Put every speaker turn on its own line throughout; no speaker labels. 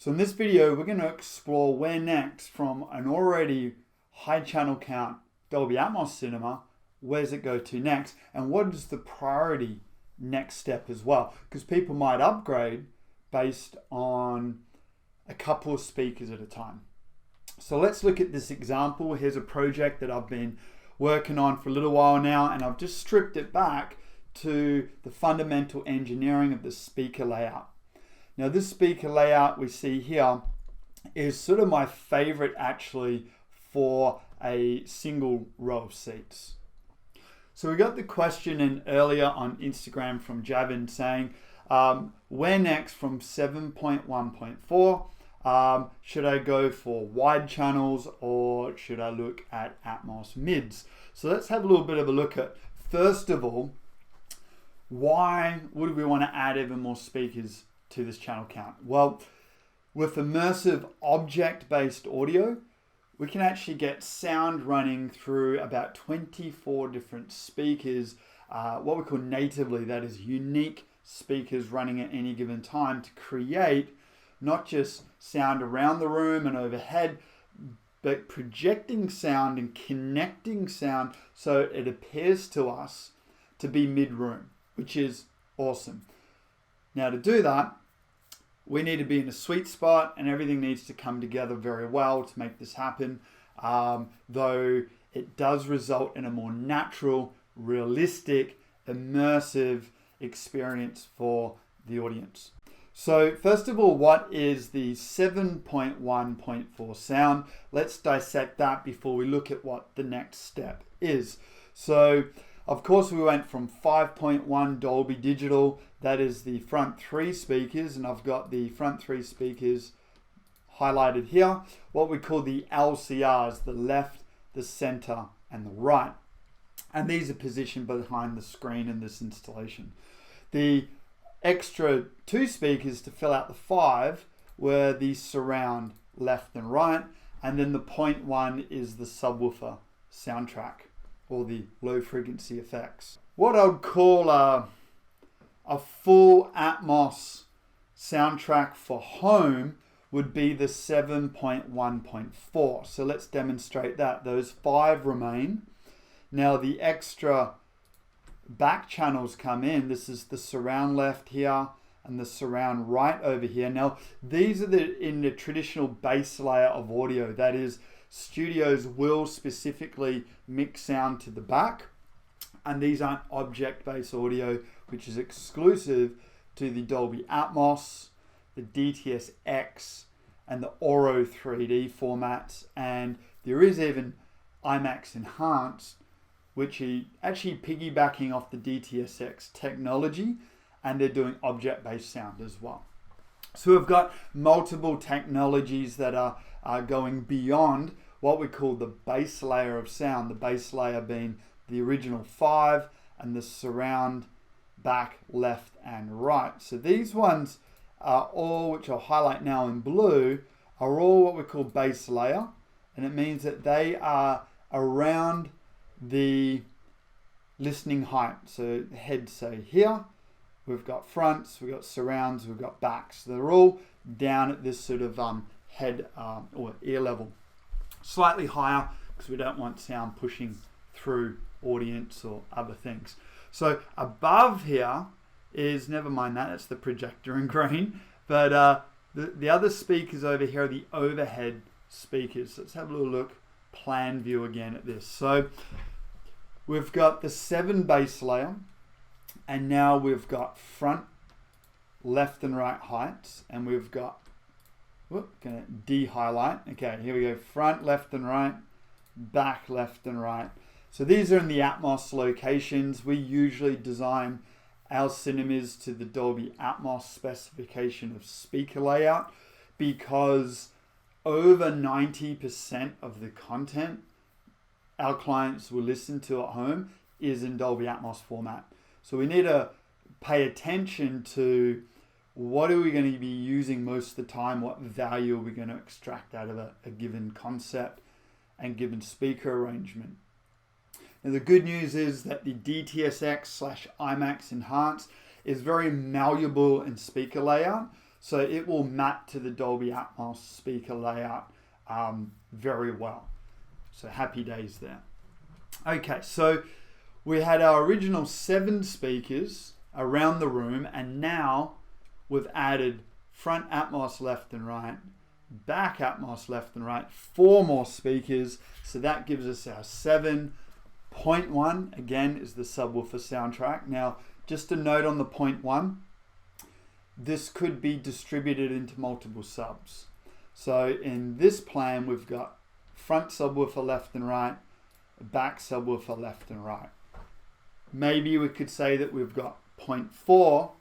So in this video, we're going to explore where next from an already high channel count Dolby Atmos cinema. Where does it go to next? And what is the priority next step as well? Because people might upgrade based on a couple of speakers at a time. So let's look at this example. Here's a project that I've been working on for a little while now, and I've just stripped it back to the fundamental engineering of the speaker layout. Now this speaker layout we see here is sort of my favorite actually for a single row of seats. So we got the question in earlier on Instagram from Javin saying, where next from 7.1.4? Should I go for wide channels or should I look at Atmos mids? So let's have a little bit of a look at, first of all, why would we want to add even more speakers to this channel count? Well, with immersive object-based audio, we can actually get sound running through about 24 different speakers, what we call natively, that is unique speakers running at any given time to create not just sound around the room and overhead, but projecting sound and connecting sound so it appears to us to be mid-room, which is awesome. Now to do that, we need to be in a sweet spot and everything needs to come together very well to make this happen, though it does result in a more natural, realistic, immersive experience for the audience. So first of all, what is the 7.1.4 sound? Let's dissect that before we look at what the next step is. So of course, we went from 5.1 Dolby Digital, that is the front three speakers, and I've got the front three speakers highlighted here, what we call the LCRs, the left, the center, and the right. And these are positioned behind the screen in this installation. The extra two speakers to fill out the five were the surround left and right, and then the 0.1 is the subwoofer soundtrack, or the low frequency effects. What I would call a full Atmos soundtrack for home would be the 7.1.4. So let's demonstrate that. Those five remain. Now the extra back channels come in. This is the surround left here and the surround right over here. Now these are in the traditional base layer of audio. That is, studios will specifically mix sound to the back, and these aren't object-based audio, which is exclusive to the Dolby Atmos, the DTS-X, and the Auro 3D formats, and there is even IMAX Enhanced, which is actually piggybacking off the DTS-X technology, and they're doing object-based sound as well. So we've got multiple technologies that are going beyond what we call the base layer of sound, the base layer being the original five and the surround back, left and right. So these ones are all, which I'll highlight now in blue, are all what we call base layer, and it means that they are around the listening height. So head, say here, we've got fronts, we've got surrounds, we've got backs. So they're all down at this sort of head or ear level. Slightly higher because we don't want sound pushing through audience or other things. So above here is, never mind that, it's the projector in green, but the other speakers over here are the overhead speakers. Let's have a little look, plan view again at this. So we've got the 7 base layer, and now we've got front, left and right heights, and we've got, gonna de-highlight. Okay, here we go, front, left and right, back, left and right. So these are in the Atmos locations. We usually design our cinemas to the Dolby Atmos specification of speaker layout because over 90% of the content our clients will listen to at home is in Dolby Atmos format. So we need to pay attention to what are we going to be using most of the time, what value are we going to extract out of a given concept and given speaker arrangement. Now the good news is that the DTS-X/IMAX Enhanced is very malleable in speaker layout. So it will map to the Dolby Atmos speaker layout very well. So happy days there. Okay, so we had our original 7 speakers around the room, and now we've added front Atmos left and right, back Atmos left and right, 4 more speakers. So that gives us our 7.1, again, is the subwoofer soundtrack. Now, just a note on the 0.1, this could be distributed into multiple subs. So in this plan, we've got front subwoofer left and right, back subwoofer left and right. Maybe we could say that we've got 0.4 for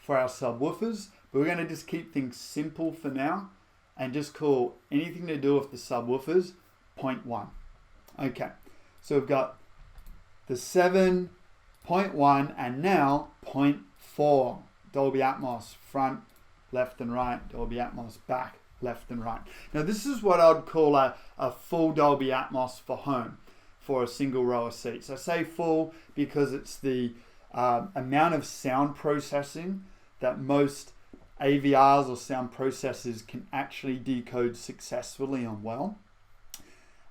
our subwoofers, but we're going to just keep things simple for now and just call anything to do with the subwoofers 0.1. Okay, so we've got the 7.1 and now 0.4. Dolby Atmos front, left and right, Dolby Atmos back, left and right. Now this is what I'd call a full Dolby Atmos for home for a single row of seats. I say full because it's the amount of sound processing that most AVRs or sound processors can actually decode successfully and well,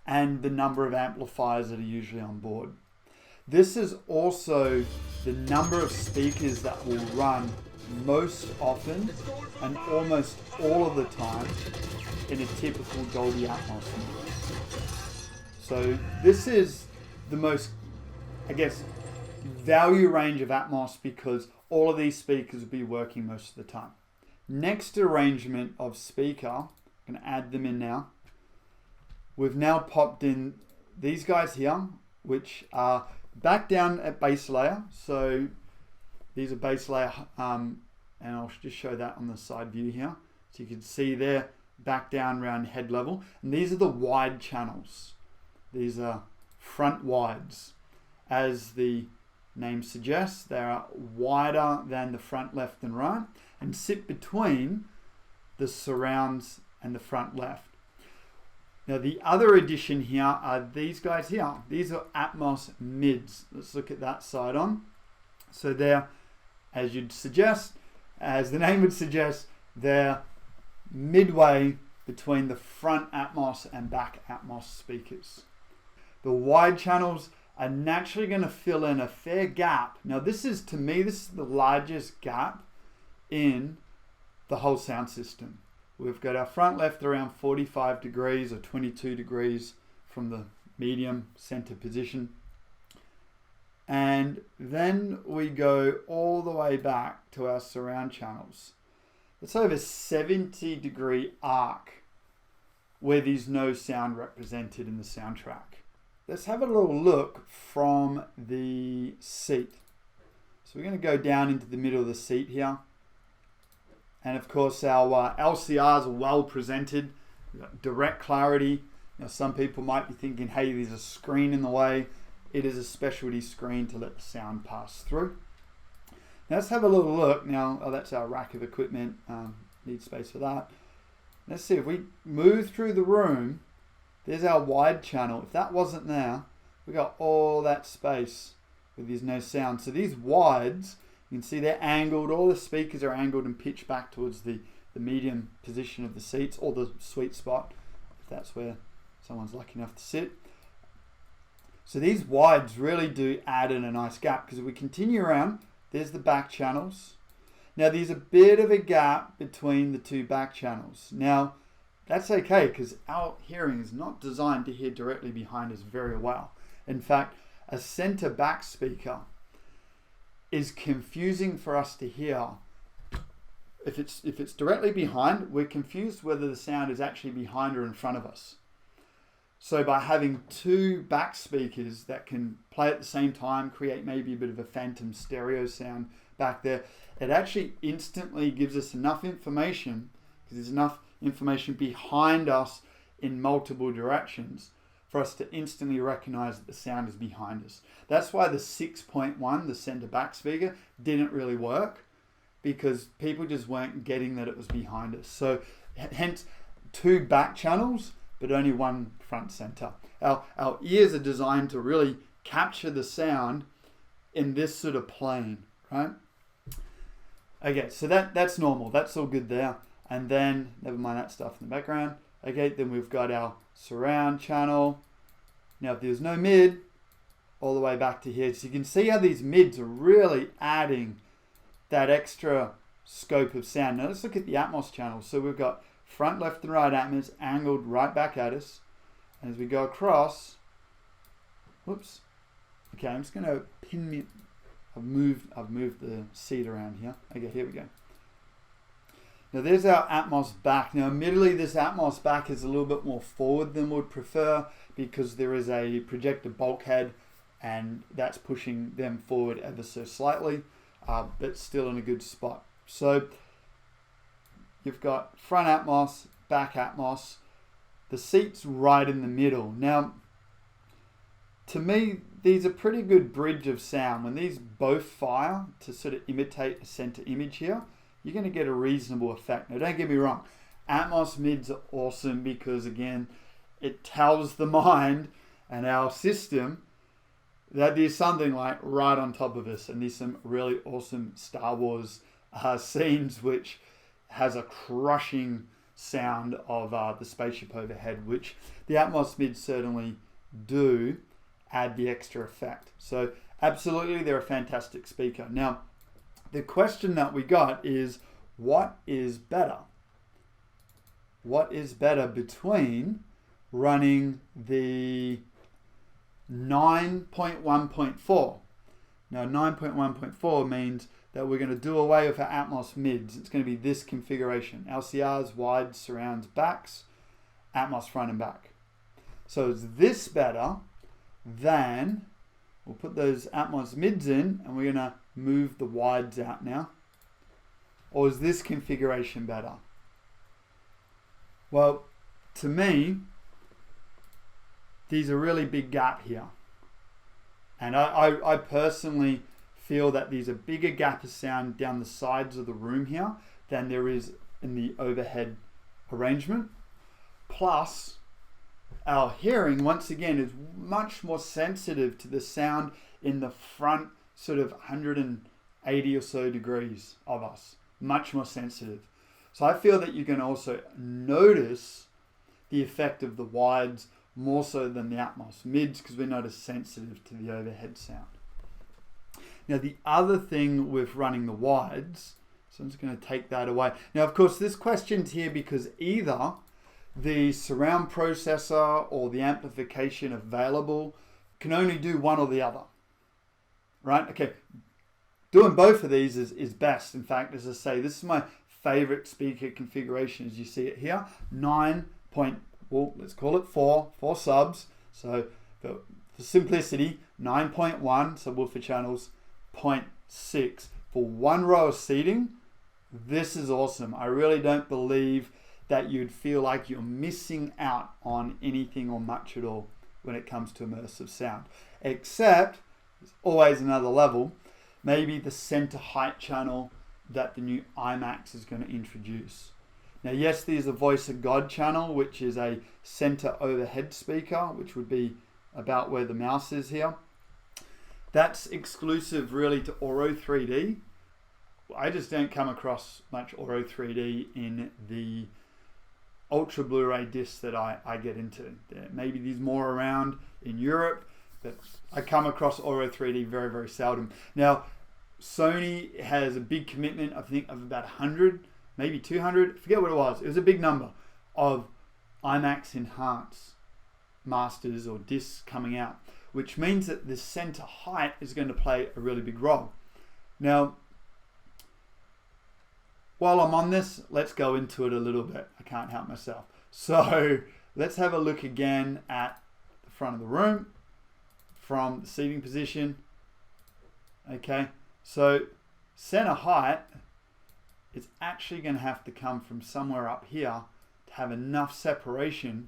and the number of amplifiers that are usually on board. This is also the number of speakers that will run most often and almost all of the time in a typical Dolby Atmos mix. So this is the most, I guess, value range of Atmos because all of these speakers will be working most of the time. Next arrangement of speaker, I'm going to add them in now. We've now popped in these guys here, which are back down at base layer. So these are base layer, and I'll just show that on the side view here. So you can see there, back down around head level. And these are the wide channels. These are front wides. As the name suggests, they are wider than the front left and right and sit between the surrounds and the front left. Now the other addition here are these guys here. These are Atmos mids. Let's look at that side on. So they're, as you'd suggest, as the name would suggest, they're midway between the front Atmos and back Atmos speakers. The wide channels are naturally going to fill in a fair gap. Now this is, to me, this is the largest gap in the whole sound system. We've got our front left around 45 degrees or 22 degrees from the medium center position. And then we go all the way back to our surround channels. It's over 70 degree arc where there's no sound represented in the soundtrack. Let's have a little look from the seat. So we're going to go down into the middle of the seat here. And of course our LCRs are well presented. We've got direct clarity. Now some people might be thinking, hey, there's a screen in the way. It is a specialty screen to let the sound pass through. Now let's have a little look. Now, that's our rack of equipment. Need space for that. Let's see, if we move through the room, there's our wide channel. If that wasn't there, we got all that space where there's no sound. So these wides, you can see they're angled. All the speakers are angled and pitched back towards the medium position of the seats, or the sweet spot, if that's where someone's lucky enough to sit. So these wides really do add in a nice gap, because if we continue around, there's the back channels. Now there's a bit of a gap between the two back channels. Now that's okay, because our hearing is not designed to hear directly behind us very well. In fact, a center back speaker is confusing for us to hear. If it's directly behind, we're confused whether the sound is actually behind or in front of us. So by having two back speakers that can play at the same time, create maybe a bit of a phantom stereo sound back there, it actually instantly gives us enough information, because there's enough information behind us in multiple directions for us to instantly recognize that the sound is behind us. That's why the 6.1, the center back speaker, didn't really work, because people just weren't getting that it was behind us. So hence two back channels, but only one front center. Our ears are designed to really capture the sound in this sort of plane, right? Okay, so that's normal. That's all good there. And then, never mind that stuff in the background. Okay, then we've got our surround channel. Now, if there's no mid, all the way back to here. So you can see how these mids are really adding that extra scope of sound. Now, let's look at the Atmos channel. So we've got front, left, and right Atmos angled right back at us. And as we go across, whoops. Okay, I'm just going to pin me. I've moved the seat around here. Okay, here we go. Now there's our Atmos back. Now admittedly this Atmos back is a little bit more forward than we'd prefer because there is a projector bulkhead and that's pushing them forward ever so slightly, but still in a good spot. So you've got front Atmos, back Atmos. The seat's right in the middle. Now, to me, these are pretty good bridge of sound. When these both fire to sort of imitate a center image here, you're going to get a reasonable effect. Now, don't get me wrong. Atmos mids are awesome because, again, it tells the mind and our system that there's something like right on top of us. And there's some really awesome Star Wars scenes which has a crushing sound of the spaceship overhead, which the Atmos mids certainly do add the extra effect. So absolutely, they're a fantastic speaker. Now, the question that we got is, what is better? What is better between running the 9.1.4? Now, 9.1.4 means that we're going to do away with our Atmos mids. It's going to be this configuration: LCRs, wides, surrounds, backs, Atmos front and back. So is this better than, we'll put those Atmos mids in and we're going to move the wides out now? Or is this configuration better? Well, to me, there's a really big gap here. And I personally feel that there's a bigger gap of sound down the sides of the room here than there is in the overhead arrangement. Plus, our hearing, once again, is much more sensitive to the sound in the front sort of 180 or so degrees of us. Much more sensitive. So I feel that you can also notice the effect of the wides more so than the Atmos mids because we're not as sensitive to the overhead sound. Now the other thing with running the wides, so I'm just going to take that away. Now of course this question's here because either the surround processor or the amplification available can only do one or the other, right? Okay, doing both of these is best. In fact, as I say, this is my favorite speaker configuration as you see it here. 9 point, well, let's call it 4 subs. So for simplicity, 9.1 subwoofer channels, 0.6 for one row of seating. This is awesome. I really don't believe that you'd feel like you're missing out on anything or much at all when it comes to immersive sound. Except, there's always another level, maybe the center height channel that the new iMax is going to introduce. Now yes, there's a Voice of God channel, which is a center overhead speaker, which would be about where the mouse is here. That's exclusive really to Auro 3D. I just don't come across much Auro 3D in the Ultra Blu-ray discs that I get into. Maybe there's more around in Europe, but I come across Auro 3D very, very seldom. Now, Sony has a big commitment, I think, of about 100, maybe 200, forget what it was. It was a big number of IMAX Enhanced masters or discs coming out, which means that the center height is going to play a really big role. Now, while I'm on this, let's go into it a little bit. I can't help myself. So let's have a look again at the front of the room from the seating position. Okay, so center height is actually going to have to come from somewhere up here to have enough separation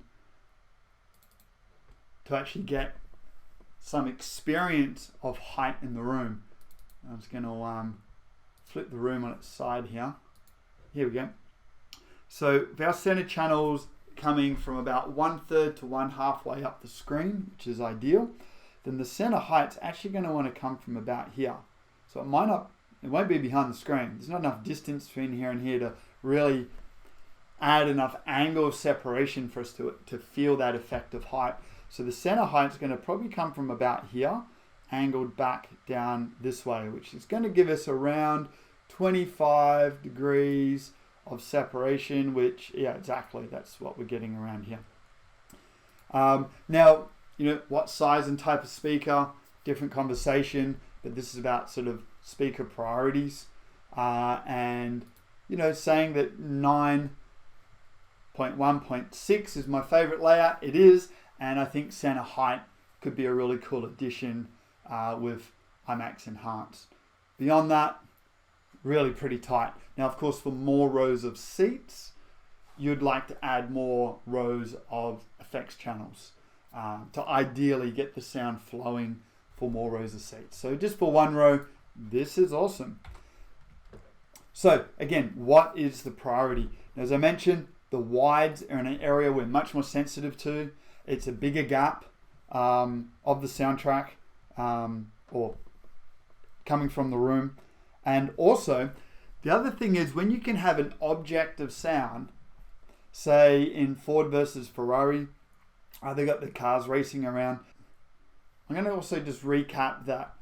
to actually get some experience of height in the room. I'm just going to flip the room on its side here. Here we go. So if our center channel's coming from about 1/3 to 1/2 way up the screen, which is ideal, then the center height's actually going to want to come from about here. So it might not, It won't be behind the screen. There's not enough distance between here and here to really add enough angle of separation for us to feel that effect of height. So the center height is going to probably come from about here, angled back down this way, which is going to give us around 25 degrees of separation, which, yeah, exactly, that's what we're getting around here. Now, what size and type of speaker, different conversation, but this is about sort of speaker priorities. And, saying that 9.1.6 is my favorite layout, it is, and I think center height could be a really cool addition with IMAX Enhanced. Beyond that, really pretty tight. Now, of course, for more rows of seats, you'd like to add more rows of effects channels to ideally get the sound flowing for more rows of seats. So just for one row, this is awesome. So again, what is the priority? As I mentioned, the wides are in an area we're much more sensitive to. It's a bigger gap of the soundtrack or coming from the room. And also, the other thing is when you can have an object of sound, say in Ford versus Ferrari, they got the cars racing around. I'm going to also just recap that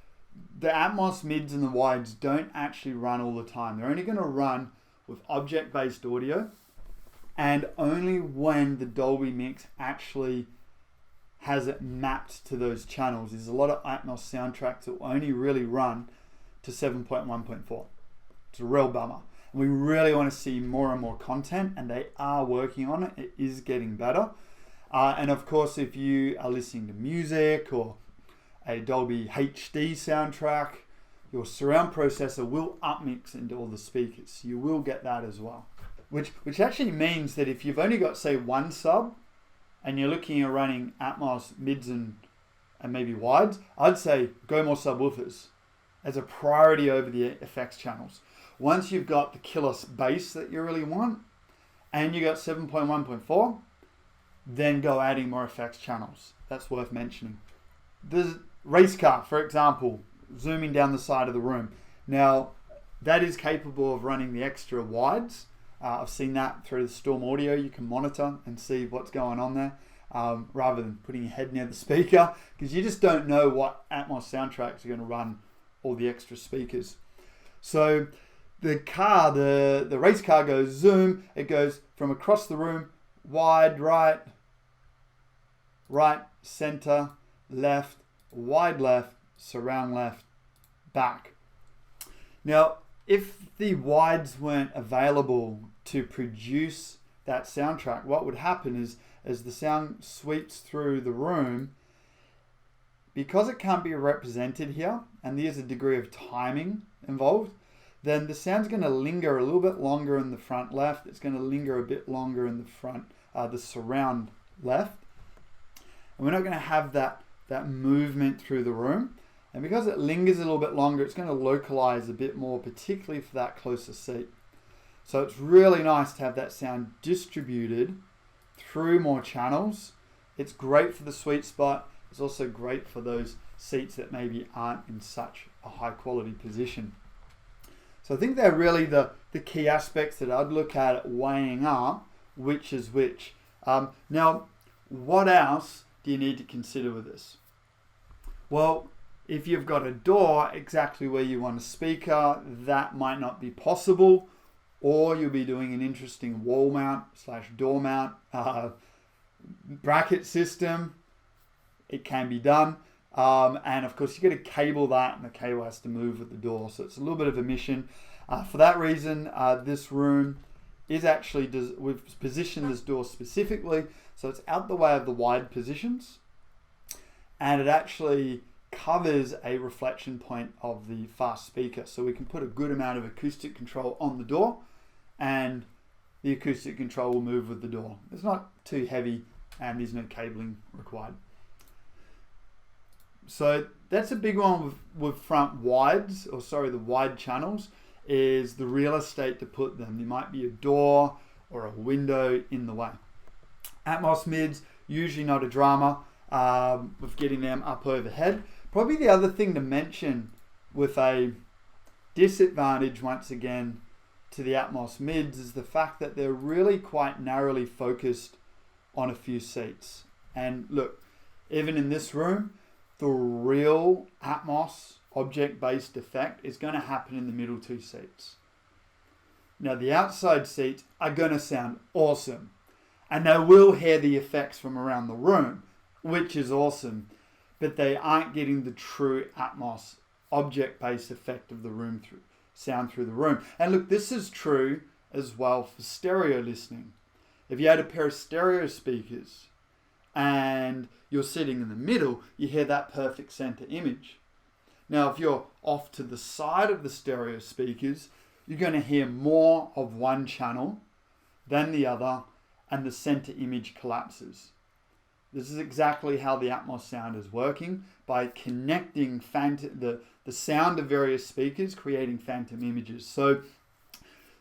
the Atmos mids and the wides don't actually run all the time. They're only going to run with object-based audio and only when the Dolby mix actually has it mapped to those channels. There's a lot of Atmos soundtracks that will only really run to 7.1.4. It's a real bummer. And we really want to see more and more content, and they are working on it. It is getting better. And of course, if you are listening to music or a Dolby HD soundtrack, your surround processor will upmix into all the speakers. You will get that as well. Which actually means that if you've only got, say, one sub, and you're looking at running Atmos mids and maybe wides, I'd say go more subwoofers as a priority over the effects channels. Once you've got the killer bass that you really want, and you got 7.1.4, then go adding more effects channels. That's worth mentioning. The race car, for example, zooming down the side of the room. Now, that is capable of running the extra wides. I've seen that through the Storm Audio. You can monitor and see what's going on there rather than putting your head near the speaker, because you just don't know what Atmos soundtracks are going to run all the extra speakers. So the car, the race car goes zoom. It goes from across the room, wide right, center, left, wide left, surround left, back. Now, if the wides weren't available to produce that soundtrack, what would happen is as the sound sweeps through the room, because it can't be represented here, and there's a degree of timing involved, then the sound's going to linger a little bit longer in the front left. It's going to linger a bit longer in the front, the surround left. And we're not going to have that movement through the room. And because it lingers a little bit longer, it's going to localize a bit more, particularly for that closer seat. So it's really nice to have that sound distributed through more channels. It's great for the sweet spot. It's also great for those seats that maybe aren't in such a high quality position. So I think they're really the key aspects that I'd look at weighing up which is which. Now, what else do you need to consider with this? Well, if you've got a door exactly where you want a speaker, that might not be possible, or you'll be doing an interesting wall mount / door mount bracket system. It can be done. And of course, you've got to cable that, and the cable has to move with the door. So it's a little bit of a mission. For that reason, this room is actually, we've positioned this door specifically so it's out the way of the wide positions, and it actually covers a reflection point of the fast speaker. So we can put a good amount of acoustic control on the door, and the acoustic control will move with the door. It's not too heavy, and there's no cabling required. So that's a big one with front wides, the wide channels, is the real estate to put them. There might be a door or a window in the way. Atmos mids, usually not a drama with getting them up overhead. Probably the other thing to mention with a disadvantage, once again, to the Atmos mids is the fact that they're really quite narrowly focused on a few seats. And look, even in this room, the real Atmos object-based effect is going to happen in the middle two seats. Now, the outside seats are going to sound awesome, and they will hear the effects from around the room, which is awesome, but they aren't getting the true Atmos object-based effect of the room sound through the room. And look, this is true as well for stereo listening. If you had a pair of stereo speakers and you're sitting in the middle, you hear that perfect center image. Now, if you're off to the side of the stereo speakers, you're going to hear more of one channel than the other, and the center image collapses. This is exactly how the Atmos sound is working, by connecting the sound of various speakers, creating phantom images. So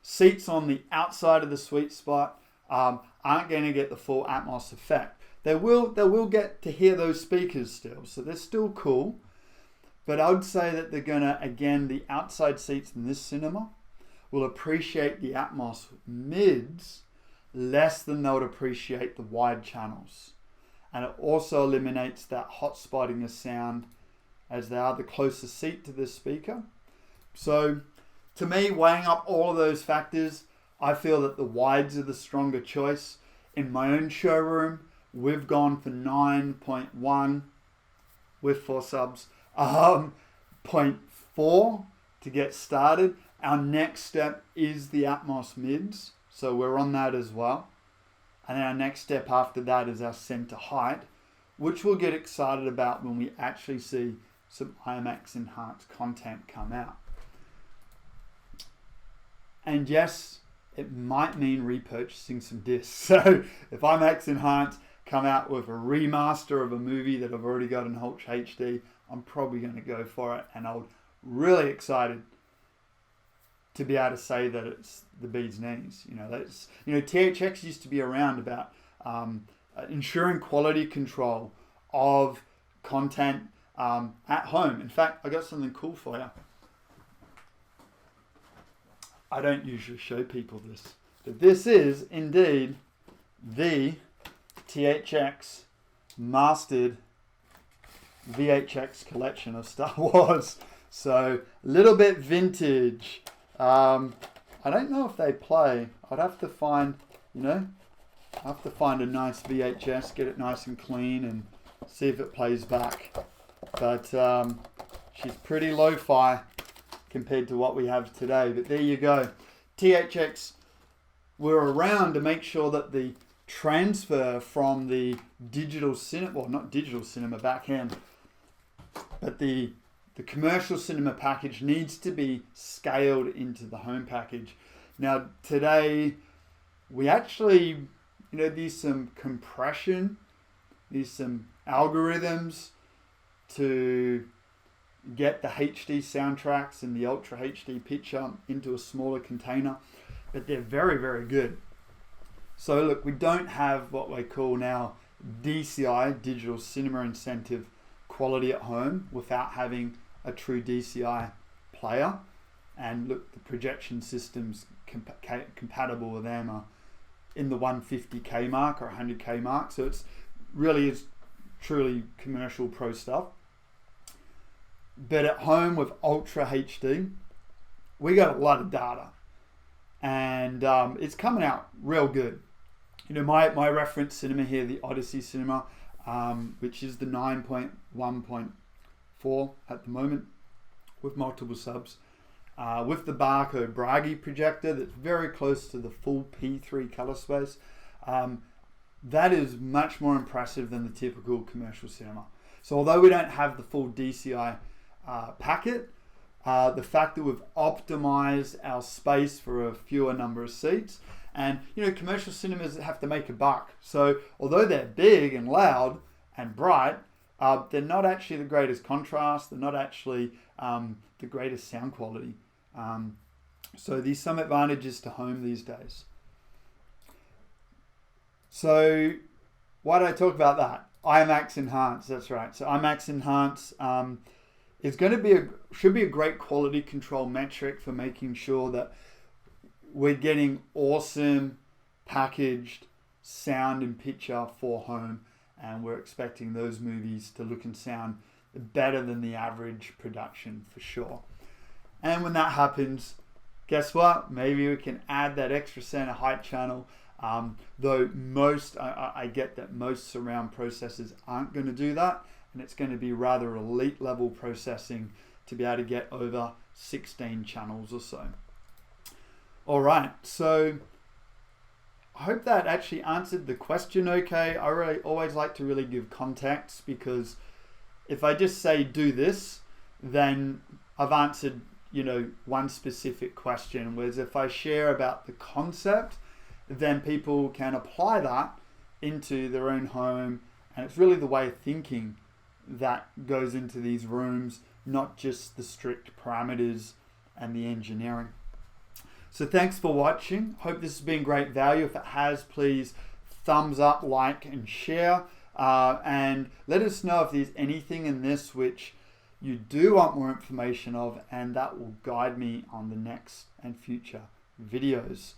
seats on the outside of the sweet spot aren't going to get the full Atmos effect. They will get to hear those speakers still, so they're still cool. But I would say that they're going to, again, the outside seats in this cinema will appreciate the Atmos mids less than they would appreciate the wide channels. And it also eliminates that hot spotting of sound, as they are the closest seat to the speaker. So to me, weighing up all of those factors, I feel that the wides are the stronger choice. In my own showroom, we've gone for 9.1 with 4 subs, 0.4 to get started. Our next step is the Atmos mids, so we're on that as well. And our next step after that is our center height, which we'll get excited about when we actually see some IMAX enhanced content come out. And yes, it might mean repurchasing some discs. So if IMAX enhanced come out with a remaster of a movie that I've already got in Ultra HD, I'm probably going to go for it. And I'm really excited to be able to say that it's the bee's knees. THX used to be around about ensuring quality control of content at home. In fact, I got something cool for you. I don't usually show people this, but this is indeed the THX mastered VHX collection of Star Wars. So a little bit vintage. I don't know if they play. I'd have to find, a nice VHS, get it nice and clean, and see if it plays back. But she's pretty lo-fi compared to what we have today. But there you go. THX were around to make sure that the transfer from the digital cinema, well, not digital cinema back end, but the commercial cinema package needs to be scaled into the home package. Now, today, we actually, there's some compression, there's some algorithms to get the HD soundtracks and the Ultra HD picture into a smaller container, but they're very, very good. So look, we don't have what we call now DCI, Digital Cinema Incentive quality at home, without having a true DCI player. And look, the projection systems compatible with them are in the 150K mark or 100K mark. So it's really is truly commercial pro stuff. But at home with Ultra HD, we got a lot of data, and it's coming out real good. My reference cinema here, the Odyssey Cinema, which is the 9.1.4 at the moment, with multiple subs, with the barcode Bragi projector that's very close to the full P3 color space. That is much more impressive than the typical commercial cinema. So although we don't have the full DCI packet, the fact that we've optimized our space for a fewer number of seats, and commercial cinemas have to make a buck. So although they're big and loud and bright, they're not actually the greatest contrast. They're not actually the greatest sound quality. So there's some advantages to home these days. So why did I talk about that? IMAX Enhanced, that's right. So IMAX Enhanced is going to be should be a great quality control metric for making sure that we're getting awesome packaged sound and picture for home, and we're expecting those movies to look and sound better than the average production for sure. And when that happens, guess what? Maybe we can add that extra center height channel. Though I get that most surround processors aren't going to do that, and it's going to be rather elite level processing to be able to get over 16 channels or so. All right, so I hope that actually answered the question okay. I always like to really give context, because if I just say do this, then I've answered, one specific question. Whereas if I share about the concept, then people can apply that into their own home. And it's really the way of thinking that goes into these rooms, not just the strict parameters and the engineering. So thanks for watching. Hope this has been great value. If it has, please thumbs up, like, and share. And let us know if there's anything in this which you do want more information of, and that will guide me on the next and future videos.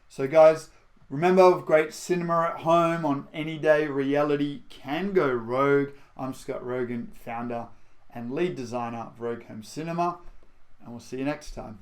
So guys, remember, with great cinema at home on any day, reality can go rogue. I'm Scott Rogan, founder and lead designer of Rogue Home Cinema, and we'll see you next time.